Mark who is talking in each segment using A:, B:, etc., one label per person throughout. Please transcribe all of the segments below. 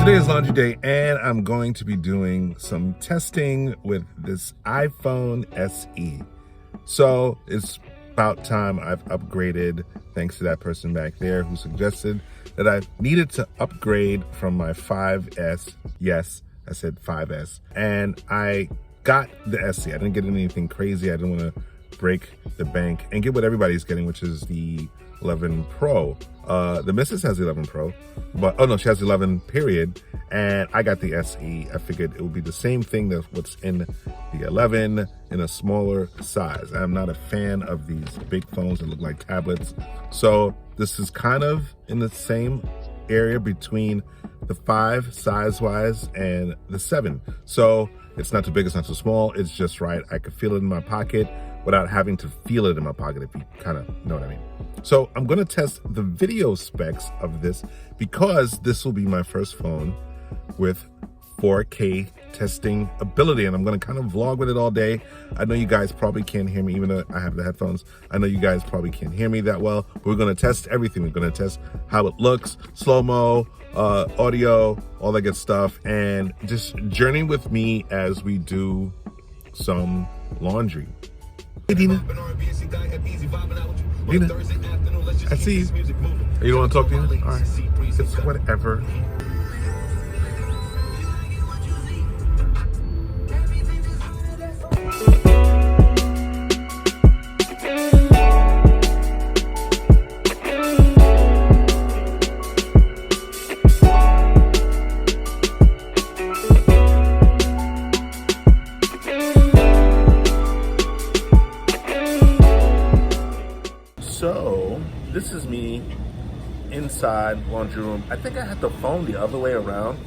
A: Today is laundry day and I'm going to be doing some testing with this iPhone SE. So it's about time I've upgraded, thanks to that person back there who suggested that I needed to upgrade from my 5S. Yes, I said 5S. And I got the SE. I didn't get anything crazy. I didn't want to break the bank and get what everybody's getting, which is the 11 Pro. The missus has the 11 Pro, but oh no, she has the 11 period, and I got the SE. I figured it would be the same thing that what's in the 11 in a smaller size. I'm not a fan of these big phones that look like tablets, so this is kind of in the same area between the 5 size-wise and the 7. So it's not too big, it's not too small, it's just right. I could feel it in my pocket without having to feel it in my pocket, if you kind of know what I mean. So I'm gonna test the video specs of this because this will be my first phone with 4K testing ability, and I'm gonna kind of vlog with it all day. I know you guys probably can't hear me, even though I have the headphones. I know you guys probably can't hear me that well, but we're gonna test everything. We're gonna test how it looks, slow-mo, audio, all that good stuff, and just journey with me as we do some laundry. Hey, Dina. Dina, I see you. You don't want to talk to you? All right. It's whatever. So, this is me inside laundry room. I think I had the phone the other way around,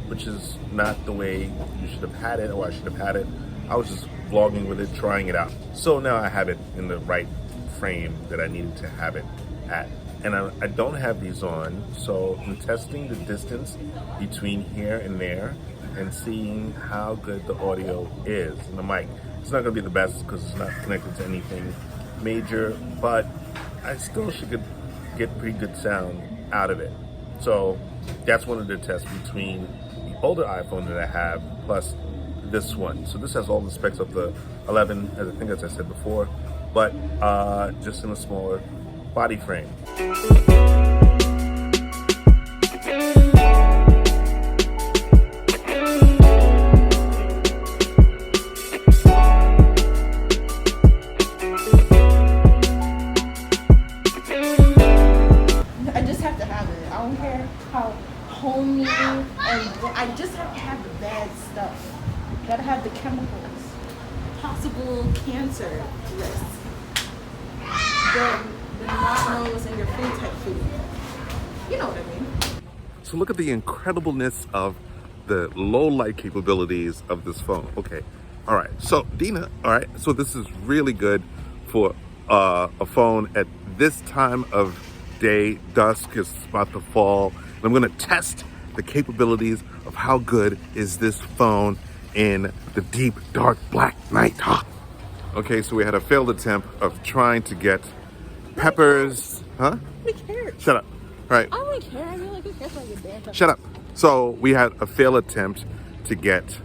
A: which is not the way you should have had it, or I should have had it. I was just vlogging with it, trying it out. So now I have it in the right frame that I needed to have it at. And I don't have these on, so I'm testing the distance between here and there and seeing how good the audio is. And the mic, it's not gonna be the best because it's not connected to anything major, but I still should get pretty good sound out of it. So that's one of the tests between the older iPhone that I have plus this one. So this has all the specs of the 11, as I think as I said before, but just in a smaller body frame.
B: Homey, and I just have to have the bad stuff. Gotta have the chemicals, possible cancer risk, the monos and your food type food. You know what I mean?
A: So look at the incredibleness of the low light capabilities of this phone. Okay, all right. So Dina, all right. So this is really good for a phone at this time of day. Dusk is about to fall. And I'm gonna test the capabilities of how good is this phone in the deep, dark, black night. Okay, so we had a failed attempt of trying to get peppers. Huh?
B: Who cares?
A: Shut up. All right.
B: I don't care. I mean, like, who cares about your damn peppers?
A: Shut up. So we had a failed attempt to get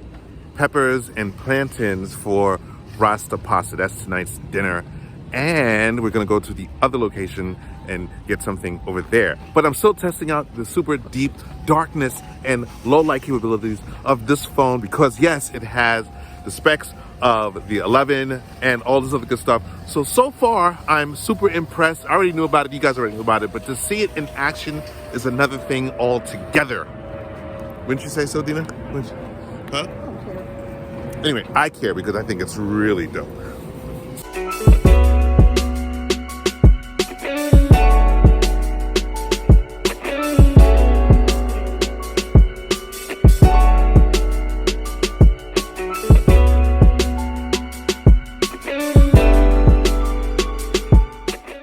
A: peppers and plantains for Rasta pasta. That's tonight's dinner. And we're gonna go to the other location and get something over there. But I'm still testing out the super deep darkness and low light capabilities of this phone because yes, it has the specs of the 11 and all this other good stuff. So far, I'm super impressed. I already knew about it, you guys already knew about it, but to see it in action is another thing altogether. Wouldn't you say so, Dina? Wouldn't you? Huh?
B: I don't care.
A: Anyway, I care because I think it's really dope.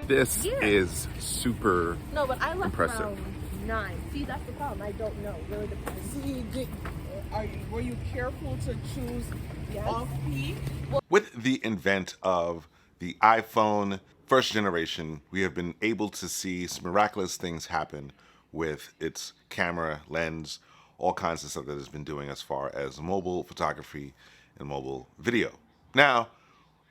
A: This is super
B: No, but I left
A: impressive.
B: around 9. See, that's the problem. I don't know. Really depends.
C: Were you careful to choose off-peak?
A: With the invent of the iPhone first generation, we have been able to see some miraculous things happen with its camera, lens, all kinds of stuff that it's been doing as far as mobile photography and mobile video. Now,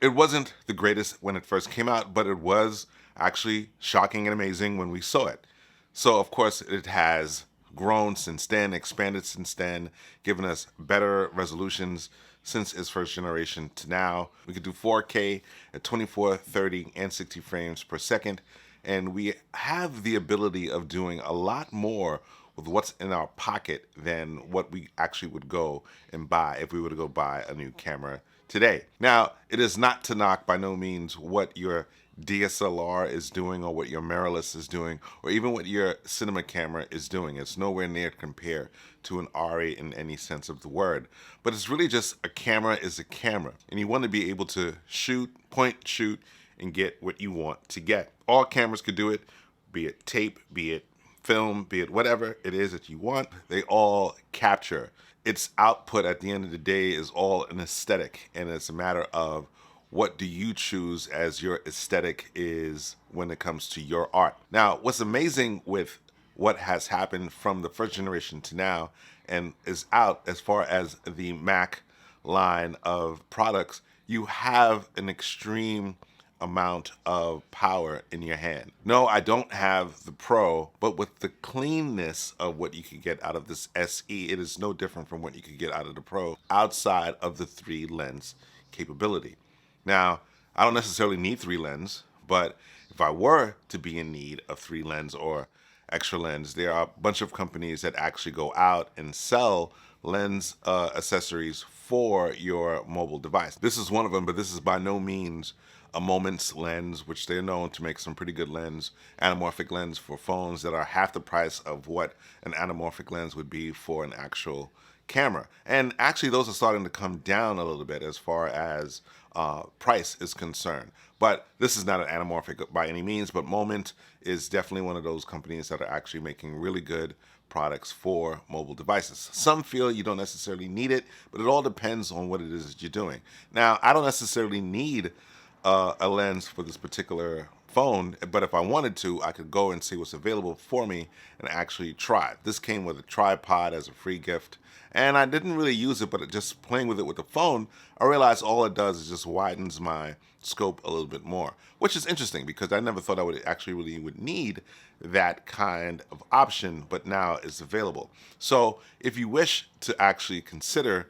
A: it wasn't the greatest when it first came out, but it was actually shocking and amazing when we saw it. So, of course, it has grown since then, expanded since then, given us better resolutions since its first generation to now. We could do 4K at 24, 30, and 60 frames per second, and we have the ability of doing a lot more with what's in our pocket than what we actually would go and buy if we were to go buy a new camera today. Now, it is not to knock by no means what your DSLR is doing or what your mirrorless is doing or even what your cinema camera is doing. It's nowhere near compared to an RA in any sense of the word. But it's really just a camera is a camera, and you want to be able to shoot, point, shoot, and get what you want to get. All cameras could do it, be it tape, be it film, be it whatever it is that you want. They all capture. Its output at the end of the day is all an aesthetic, and it's a matter of what do you choose as your aesthetic is when it comes to your art. Now, what's amazing with what has happened from the first generation to now and is out as far as the Mac line of products, you have an extreme amount of power in your hand. No, I don't have the Pro, but with the cleanness of what you could get out of this SE, it is no different from what you could get out of the Pro outside of the 3-lens capability. Now, I don't necessarily need 3 lens, but if I were to be in need of 3 lens or extra lens, there are a bunch of companies that actually go out and sell lens accessories for your mobile device. This is one of them, but this is by no means a Moments lens, which they're known to make some pretty good lens, anamorphic lens for phones that are half the price of what an anamorphic lens would be for an actual camera. And actually those are starting to come down a little bit as far as price is concerned. But this is not an anamorphic by any means, but Moment is definitely one of those companies that are actually making really good products for mobile devices. Some feel you don't necessarily need it, but it all depends on what it is that you're doing. Now, I don't necessarily need a lens for this particular phone, but if I wanted to, I could go and see what's available for me and actually try it. This came with a tripod as a free gift, and I didn't really use it, but just playing with it with the phone, I realized all it does is just widens my scope a little bit more, which is interesting because I never thought I would actually really would need that kind of option, but now it's available. So if you wish to actually consider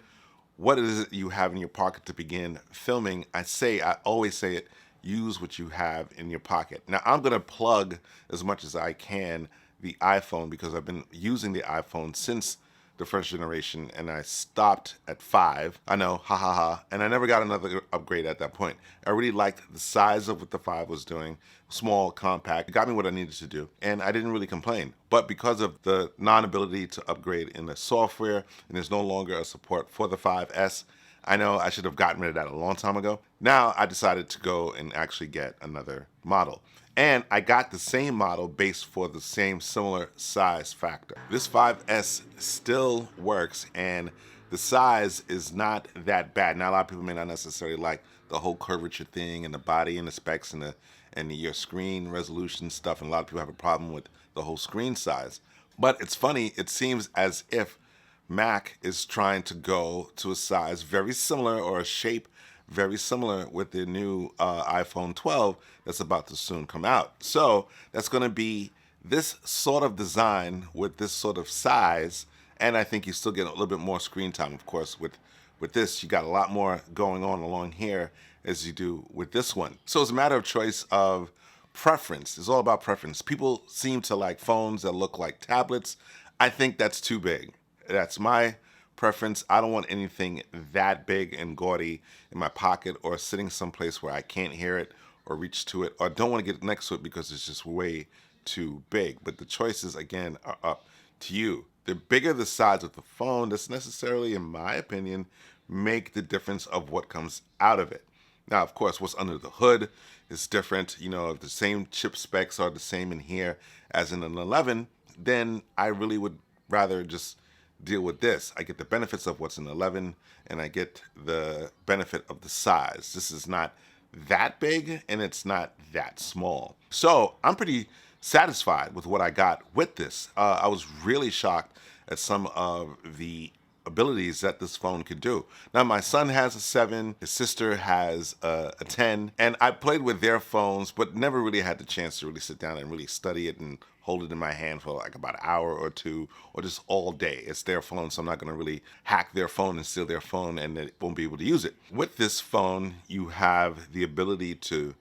A: what it is that you have in your pocket to begin filming, I always say it, use what you have in your pocket. Now, I'm gonna plug as much as I can the iPhone because I've been using the iPhone since the first generation and I stopped at 5. I know, ha ha ha, and I never got another upgrade at that point. I really liked the size of what the 5 was doing, small, compact. It got me what I needed to do, and I didn't really complain. But because of the non-ability to upgrade in the software, and there's no longer a support for the 5S, I know I should have gotten rid of that a long time ago. Now I decided to go and actually get another model. And I got the same model based for the same similar size factor. This 5S still works and the size is not that bad. Now a lot of people may not necessarily like the whole curvature thing and the body and the specs and your screen resolution stuff, and a lot of people have a problem with the whole screen size. But it's funny, it seems as if Mac is trying to go to a size very similar or a shape very similar with the new iPhone 12 that's about to soon come out. So that's going to be this sort of design with this sort of size, and I think you still get a little bit more screen time. Of course, with this, you got a lot more going on along here as you do with this one. So it's a matter of choice of preference. It's all about preference. People seem to like phones that look like tablets. I think that's too big. That's my preference. I don't want anything that big and gaudy in my pocket or sitting someplace where I can't hear it or reach to it, or don't want to get next to it because it's just way too big. But the choices, again, are up to you. The bigger the size of the phone, doesn't necessarily, in my opinion, make the difference of what comes out of it. Now, of course, what's under the hood is different. You know, if the same chip specs are the same in here as in an 11, then I really would rather just deal with this. I get the benefits of what's in 11 and I get the benefit of the size. This is not that big and it's not that small. So I'm pretty satisfied with what I got with this. I was really shocked at some of the abilities that this phone could do. Now, my son has a 7, his sister has a 10, and I played with their phones, but never really had the chance to really sit down and really study it and hold it in my hand for like about an hour or two, or just all day. It's their phone, so I'm not going to really hack their phone and steal their phone, and they won't be able to use it. With this phone, you have the ability to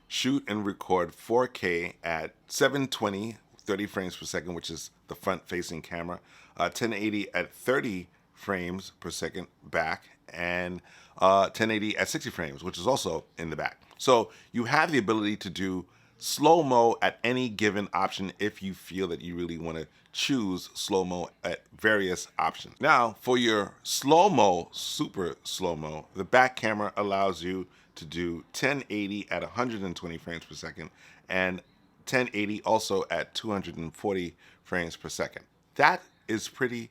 A: shoot and record 4K at 720, 30 frames per second, which is the front-facing camera, 1080 at 30 frames per second back, and 1080 at 60 frames, which is also in the back. So you have the ability to do slow-mo at any given option if you feel that you really want to choose slow-mo at various options. Now, for your slow-mo, super slow-mo, the back camera allows you to do 1080 at 120 frames per second and 1080 also at 240 frames per second. That is pretty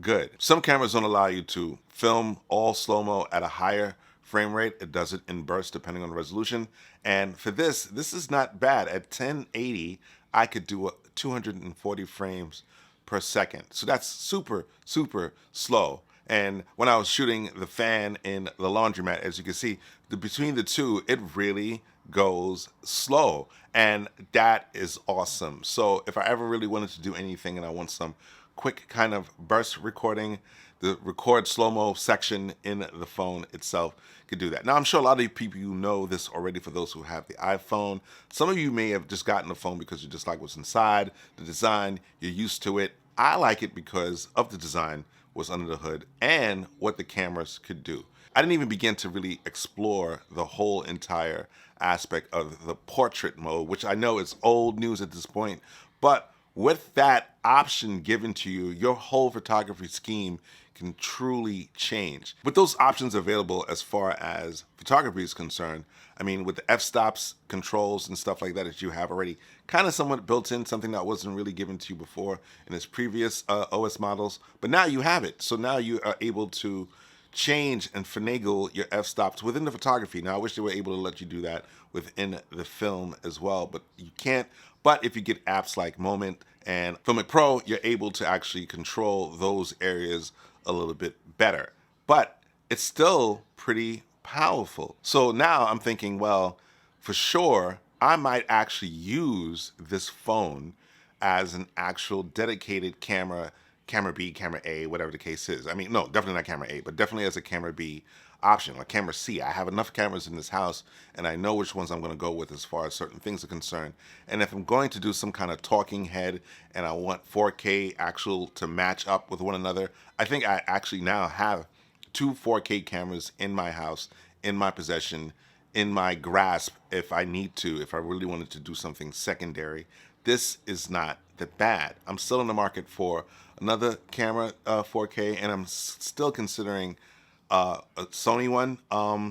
A: good. Some cameras don't allow you to film all slow-mo at a higher frame rate. It does it in bursts depending on the resolution. And for this is not bad. At 1080, I could do 240 frames per second. So that's super, super slow. And when I was shooting the fan in the laundromat, as you can see, between the two, it really goes slow. And that is awesome. So if I ever really wanted to do anything and I want some quick kind of burst recording, the record slow-mo section in the phone itself could do that. Now, I'm sure a lot of people you know this already for those who have the iPhone. Some of you may have just gotten the phone because you just like what's inside, the design, you're used to it. I like it because of the design, what's under the hood, and what the cameras could do. I didn't even begin to really explore the whole entire aspect of the portrait mode, which I know is old news at this point, but with that option given to you, your whole photography scheme can truly change. With those options available as far as photography is concerned, I mean, with the f-stops controls and stuff like that you have already kind of somewhat built in, something that wasn't really given to you before in its previous OS models, but now you have it. So now you are able to change and finagle your f-stops within the photography. Now, I wish they were able to let you do that within the film as well, but you can't. But if you get apps like Moment and Filmic Pro, you're able to actually control those areas a little bit better. But it's still pretty powerful. So now I'm thinking, well, for sure, I might actually use this phone as an actual dedicated camera B, camera A, whatever the case is. I mean, no, definitely not camera A, but definitely as a camera B option, or camera C. I have enough cameras in this house, and I know which ones I'm going to go with as far as certain things are concerned. And if I'm going to do some kind of talking head and I want 4K actual to match up with one another, I think I actually now have 2 4K cameras in my house, in my possession, in my grasp if I need to, if I really wanted to do something secondary. This is not that bad. I'm still in the market for another camera 4K, and I'm still considering a Sony one.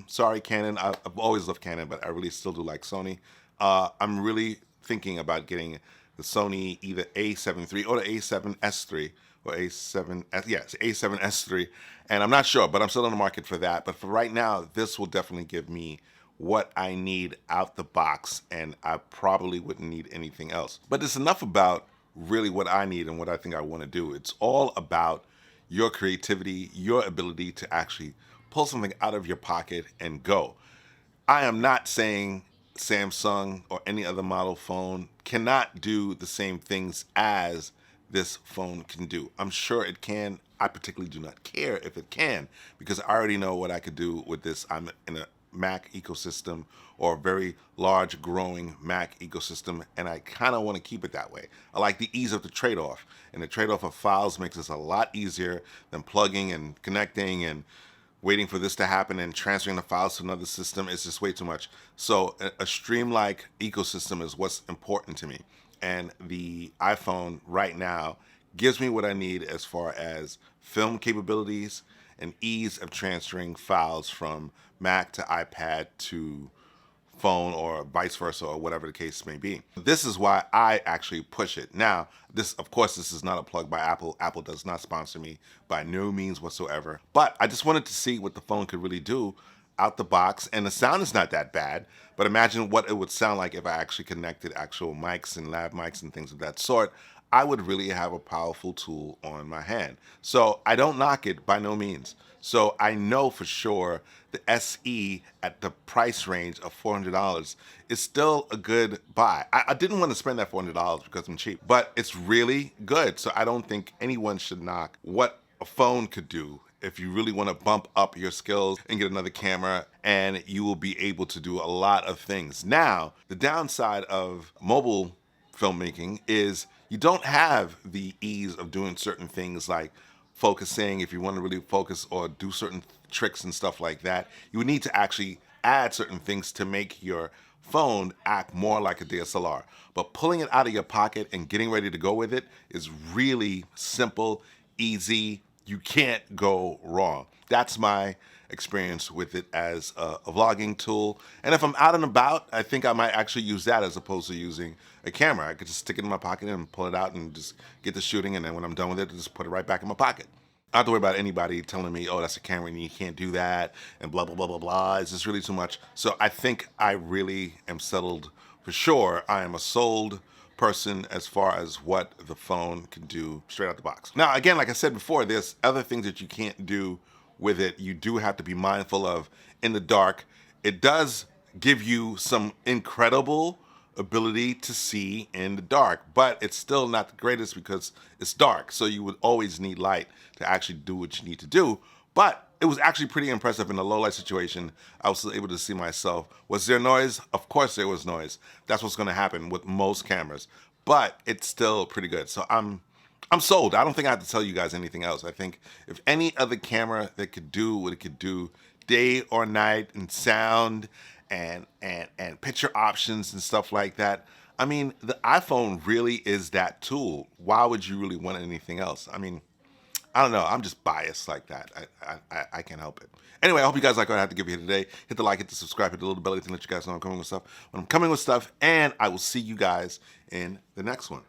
A: Sorry, Canon. I've always loved Canon, but I really still do like Sony. I'm really thinking about getting the Sony either A7 III or the A7S3 or A7S3, and I'm not sure, but I'm still in the market for that. But for right now, this will definitely give me what I need out the box, and I probably wouldn't need anything else. But it's enough about really what I need and what I think I want to do. It's all about your creativity, your ability to actually pull something out of your pocket and go. I am not saying Samsung or any other model phone cannot do the same things as this phone can do. I'm sure it can. I particularly do not care if it can, because I already know what I could do with this. I'm in a Mac ecosystem, or a very large growing Mac ecosystem, and I kind of want to keep it that way. I like the ease of the trade-off, and the trade-off of files makes this a lot easier than plugging and connecting and waiting for this to happen and transferring the files to another system. Is just way too much. So a stream-like ecosystem is what's important to me, and the iPhone right now gives me what I need as far as film capabilities and ease of transferring files from Mac to iPad to phone, or vice versa, or whatever the case may be. This is why I actually push it. Now, this, of course, this is not a plug by Apple. Apple does not sponsor me by no means whatsoever. But I just wanted to see what the phone could really do out the box, and the sound is not that bad, but imagine what it would sound like if I actually connected actual mics and lab mics and things of that sort. I would really have a powerful tool on my hand. So I don't knock it by no means. So I know for sure the SE at the price range of $400 is still a good buy. I didn't want to spend that $400 because I'm cheap, but it's really good. So I don't think anyone should knock what a phone could do if you really want to bump up your skills and get another camera, and you will be able to do a lot of things. Now, the downside of mobile filmmaking is you don't have the ease of doing certain things like focusing. If you want to really focus or do certain tricks and stuff like that, you would need to actually add certain things to make your phone act more like a DSLR. But pulling it out of your pocket and getting ready to go with it is really simple, easy. You can't go wrong. That's my experience with it as a vlogging tool. And if I'm out and about, I think I might actually use that as opposed to using a camera. I could just stick it in my pocket and pull it out and just get the shooting, and then when I'm done with it, just put it right back in my pocket. I don't have to worry about anybody telling me, oh, that's a camera and you can't do that, and blah, blah, blah, blah, blah. It's just really too much. So I think I really am settled for sure. I am a sold person as far as what the phone can do straight out the box. Now, again, like I said before, there's other things that you can't do with it. You do have to be mindful of in the dark. It does give you some incredible ability to see in the dark, but it's still not the greatest because it's dark. So you would always need light to actually do what you need to do. But it was actually pretty impressive in a low light situation. I was able to see myself. Was there noise? Of course there was noise. That's what's gonna happen with most cameras, but it's still pretty good. So I'm sold. I don't think I have to tell you guys anything else. I think if any other camera that could do what it could do day or night and sound and picture options and stuff like that, I mean, the iPhone really is that tool. Why would you really want anything else? I mean, I don't know. I'm just biased like that. I can't help it. Anyway, I hope you guys like what I have to give you here today. Hit the like, hit the subscribe, hit the little belly to let you guys know I'm coming with stuff. When I'm coming with stuff, and I will see you guys in the next one.